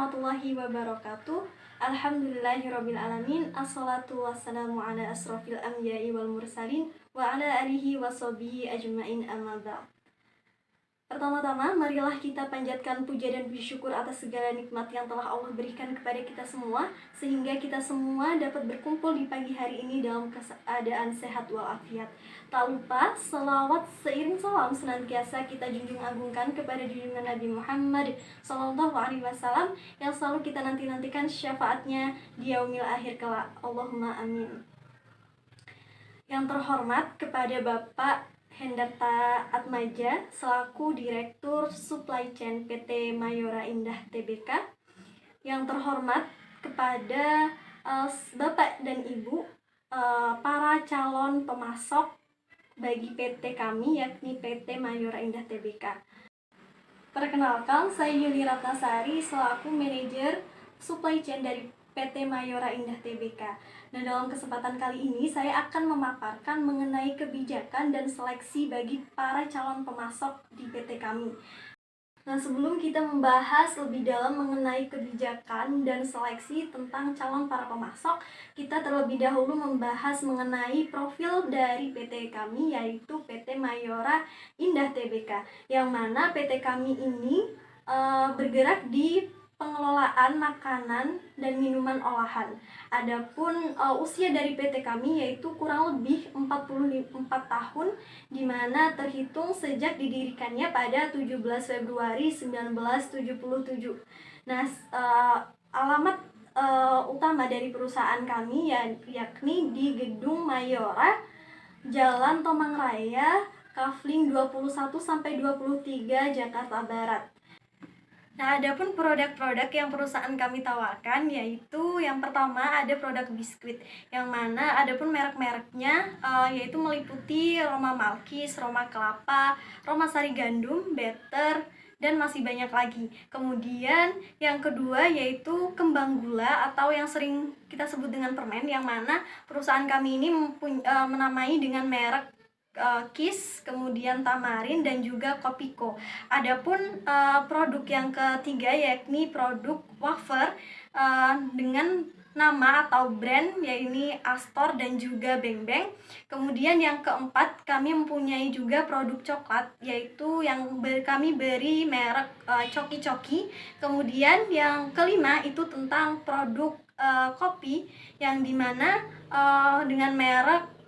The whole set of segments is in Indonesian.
warahmatullahi wabarakatuh. Alhamdulillahirrabbilalamin. Assalatu wassalamu ala asrofil anbiya'i wal mursalin wa ala alihi wa sahbihi ajma'in, amma ba'd. Pertama-tama, marilah kita panjatkan puja dan puji syukur atas segala nikmat yang telah Allah berikan kepada kita semua, sehingga kita semua dapat berkumpul di pagi hari ini dalam keadaan sehat walafiat. Tak lupa, selawat seiring salam senantiasa kita junjung agungkan kepada junjungan Nabi Muhammad SAW yang selalu kita nanti-nantikan syafaatnya di yaumil akhir kelak. Allahumma amin. Yang terhormat kepada Bapak Hendarta Atmaja selaku Direktur Supply Chain PT Mayora Indah Tbk. Yang terhormat kepada Bapak dan Ibu para calon pemasok bagi PT kami, yakni PT Mayora Indah Tbk. Perkenalkan, saya Yuli Ratnasari selaku Manajer Supply Chain dari PT Mayora Indah Tbk. Nah, dalam kesempatan kali ini saya akan memaparkan mengenai kebijakan dan seleksi bagi para calon pemasok di PT kami. Nah, sebelum kita membahas lebih dalam mengenai kebijakan dan seleksi tentang calon para pemasok, kita terlebih dahulu membahas mengenai profil dari PT kami, yaitu PT Mayora Indah Tbk, yang mana PT kami ini bergerak di pengelolaan makanan dan minuman olahan. Adapun usia dari PT kami yaitu kurang lebih 44 tahun, di mana terhitung sejak didirikannya pada 17 Februari 1977. Nah, alamat utama dari perusahaan kami yakni di Gedung Mayora, Jalan Tomang Raya, Kafling 21-23, Jakarta Barat. Nah, adapun produk-produk yang perusahaan kami tawarkan yaitu yang pertama ada produk biskuit, yang mana adapun merek-mereknya yaitu meliputi Roma Malkis, Roma Kelapa, Roma Sari Gandum, Better, dan masih banyak lagi. Kemudian yang kedua yaitu kembang gula atau yang sering kita sebut dengan permen, yang mana perusahaan kami ini menamai dengan merek Kiss, kemudian Tamarin, dan juga Kopiko. Adapun produk yang ketiga yakni produk wafer dengan nama atau brand yaitu Astor dan juga Beng Beng. Kemudian yang keempat kami mempunyai juga produk coklat, yaitu yang kami beri merek Coki Coki. Kemudian yang kelima itu tentang produk kopi, yang dimana dengan merek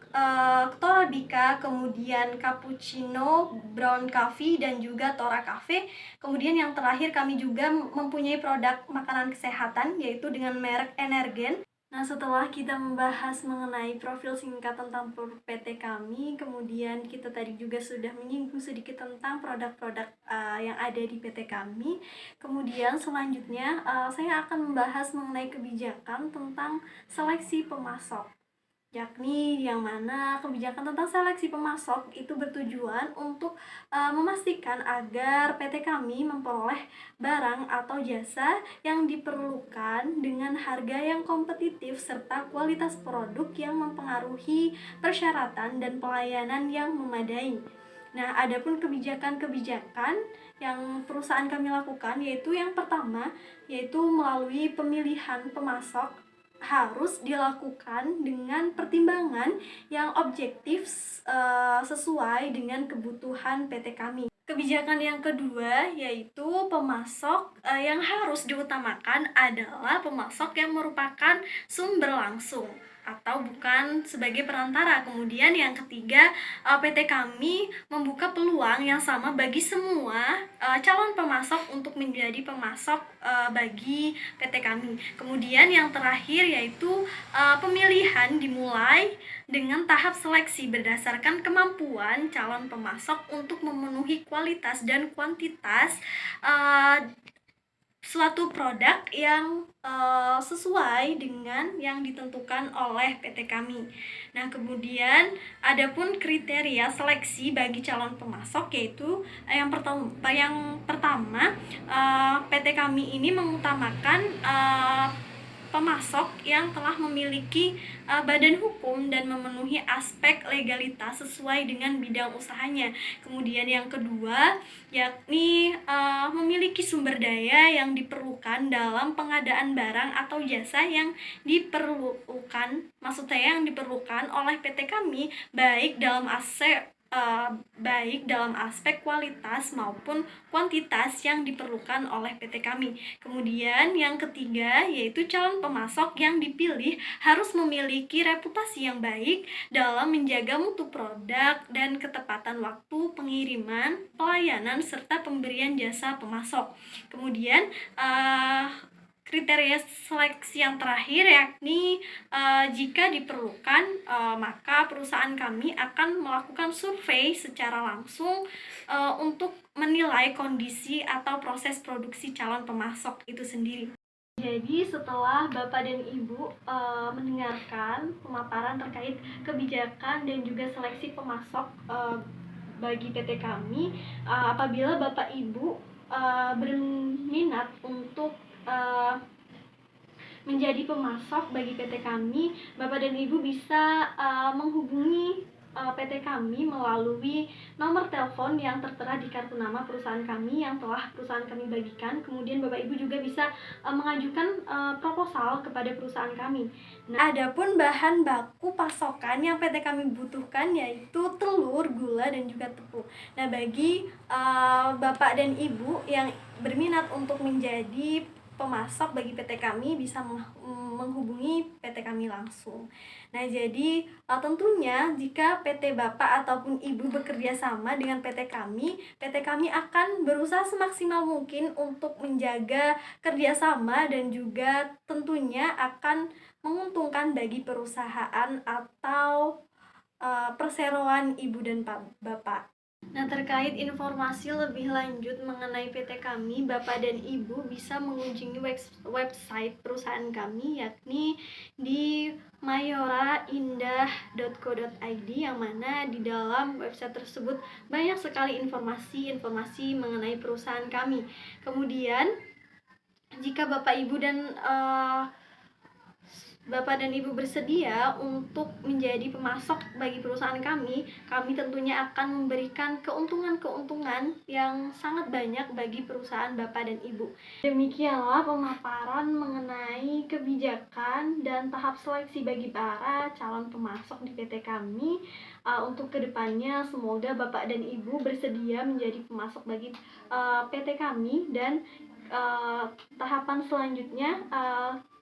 Torabika, kemudian Cappuccino, Brown Coffee, dan juga Tora Cafe. Kemudian yang terakhir kami juga mempunyai produk makanan kesehatan yaitu dengan merek Energen. Nah, setelah kita membahas mengenai profil singkat tentang PT kami, kemudian kita tadi juga sudah menyinggung sedikit tentang produk-produk yang ada di PT kami. Kemudian selanjutnya saya akan membahas mengenai kebijakan tentang seleksi pemasok, yakni yang mana kebijakan tentang seleksi pemasok itu bertujuan untuk memastikan agar PT kami memperoleh barang atau jasa yang diperlukan dengan harga yang kompetitif serta kualitas produk yang mempengaruhi persyaratan dan pelayanan yang memadai. Nah, adapun kebijakan-kebijakan yang perusahaan kami lakukan yaitu yang pertama yaitu melalui pemilihan pemasok harus dilakukan dengan pertimbangan yang objektif sesuai dengan kebutuhan PT kami. Kebijakan yang kedua yaitu pemasok yang harus diutamakan adalah pemasok yang merupakan sumber langsung atau bukan sebagai perantara. Kemudian yang ketiga, PT kami membuka peluang yang sama bagi semua calon pemasok untuk menjadi pemasok bagi PT kami. Kemudian yang terakhir yaitu pemilihan dimulai dengan tahap seleksi berdasarkan kemampuan calon pemasok untuk memenuhi kualitas dan kuantitas suatu produk yang sesuai dengan yang ditentukan oleh PT kami. Nah, kemudian adapun kriteria seleksi bagi calon pemasok yaitu yang pertama PT kami ini mengutamakan pemasok yang telah memiliki badan hukum dan memenuhi aspek legalitas sesuai dengan bidang usahanya. Kemudian yang kedua, yakni memiliki sumber daya yang diperlukan dalam pengadaan barang atau jasa yang diperlukan, maksud saya yang diperlukan oleh PT kami, baik dalam aspek kualitas maupun kuantitas yang diperlukan oleh PT kami. Kemudian yang ketiga, yaitu calon pemasok yang dipilih harus memiliki reputasi yang baik dalam menjaga mutu produk dan ketepatan waktu pengiriman, pelayanan, serta pemberian jasa pemasok. Kemudian kriteria seleksi yang terakhir yakni jika diperlukan maka perusahaan kami akan melakukan survei secara langsung untuk menilai kondisi atau proses produksi calon pemasok itu sendiri. Jadi setelah Bapak dan Ibu mendengarkan pemaparan terkait kebijakan dan juga seleksi pemasok bagi PT kami, apabila Bapak Ibu berminat untuk menjadi pemasok bagi PT kami, Bapak dan Ibu bisa menghubungi PT kami melalui nomor telepon yang tertera di kartu nama perusahaan kami yang telah perusahaan kami bagikan. Kemudian Bapak Ibu juga bisa mengajukan proposal kepada perusahaan kami. Nah, adapun bahan baku pasokan yang PT kami butuhkan yaitu telur, gula, dan juga tepung. Nah, bagi Bapak dan Ibu yang berminat untuk menjadi pemasok bagi PT kami bisa menghubungi PT kami langsung. Nah, jadi tentunya jika PT Bapak ataupun Ibu bekerja sama dengan PT kami akan berusaha semaksimal mungkin untuk menjaga kerjasama dan juga tentunya akan menguntungkan bagi perusahaan atau perseroan Ibu dan Bapak. Nah, terkait informasi lebih lanjut mengenai PT kami, Bapak dan Ibu bisa mengunjungi website perusahaan kami yakni di mayoraindah.co.id, yang mana di dalam website tersebut banyak sekali informasi mengenai perusahaan kami. Kemudian jika Bapak dan Ibu bersedia untuk menjadi pemasok bagi perusahaan kami tentunya akan memberikan keuntungan yang sangat banyak bagi perusahaan Bapak dan Ibu. Demikianlah pemaparan mengenai kebijakan dan tahap seleksi bagi para calon pemasok di PT kami. Untuk kedepannya semoga Bapak dan Ibu bersedia menjadi pemasok bagi PT kami, dan tahapan selanjutnya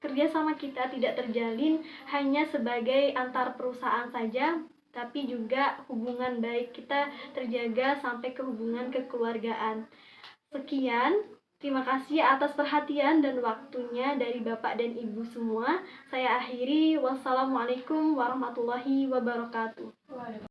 kerjasama kita tidak terjalin hanya sebagai antar perusahaan saja, tapi juga hubungan baik kita terjaga sampai ke hubungan kekeluargaan. Sekian, terima kasih atas perhatian dan waktunya dari Bapak dan Ibu semua. Saya akhiri, wassalamualaikum warahmatullahi wabarakatuh.